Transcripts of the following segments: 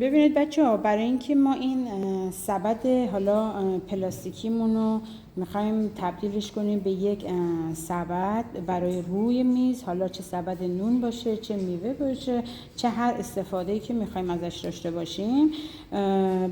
ببینید بچه ها، برای اینکه ما این سبد حالا پلاستیکیمون رو میخوایم تبدیلش کنیم به یک سبد برای روی میز، حالا چه سبد نون باشه، چه میوه باشه، چه هر استفاده‌ای که میخوایم ازش داشته باشیم،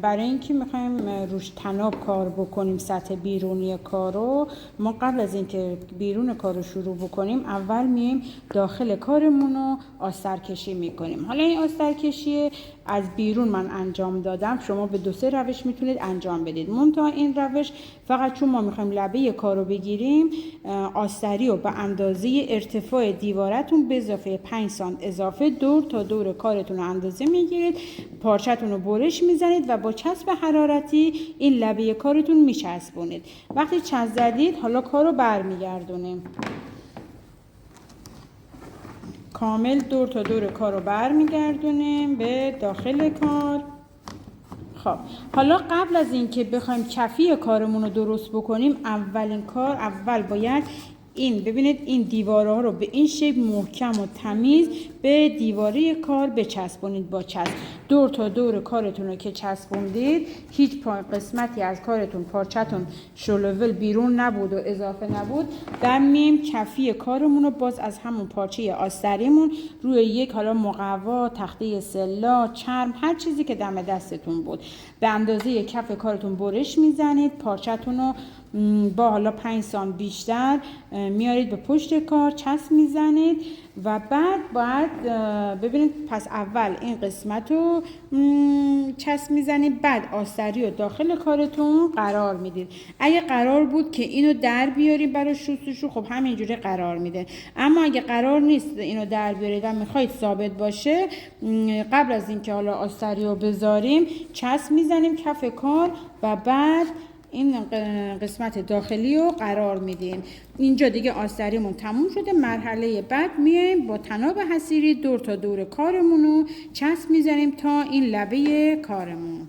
برای اینکه میخوایم روش طناب کار بکنیم، سطح بیرونی کارو، ما قبل از اینکه بیرون کارو شروع بکنیم اول میایم داخل کارمون رو آسترکشی میکنیم. حالا این آسترکشی از بیرون من انجام دادم، شما به 2-3 روش میتونید انجام بدید. منتها این روش فقط چون ما میخوایم لبه کارو بگیریم، آستری رو به اندازه ارتفاع دیوارتون به اضافه 5 سانت اضافه دور تا دور کارتون رو اندازه میگیرید، پارچه‌تون رو برش میزنید و با چسب حرارتی این لبه کارتون میچسبونید. وقتی چسب زدید، حالا کارو برمیگردونیم، کامل دور تا دور کار رو برمیگردونیم به داخل کار. خب حالا قبل از اینکه بخوایم کفی کارمون رو درست بکنیم، اولین کار اول باید این ببینید این دیواره ها رو به این شکل محکم و تمیز به دیواره کار بچسبونید با چسب. دور تا دور کارتون رو که چسبوندید، هیچ قسمتی از کارتون، پارچه‌تون شلوول بیرون نبود و اضافه نبود، دمیم کفی کارمون رو باز از همون پارچه آستریمون روی یک حالا مقوا، تخته سلا، چرم، هر چیزی که دم دستتون بود به اندازه کف کارتون برش میزنید، پارچه‌تون رو با حالا 5 سانت بیشتر میارید به پشت کار، چسب میزنید و بعد باید ببینید، پس اول این قسمت رو چسب میزنید، بعد آستری رو داخل کارتون قرار میدید. اگه قرار بود که اینو در بیارید برای شستشو، خب همینجوری قرار میده. اما اگه قرار نیست اینو در بیارید و میخواید ثابت باشه، قبل از اینکه حالا آستری رو بذاریم چسب میزنیم کف کار و بعد این قسمت داخلی رو قرار میدیم. اینجا دیگه آستریمون تموم شده. مرحله بعد میایم با طناب حصیری دور تا دور کارمون رو چسب میزنیم تا این لبه کارمون.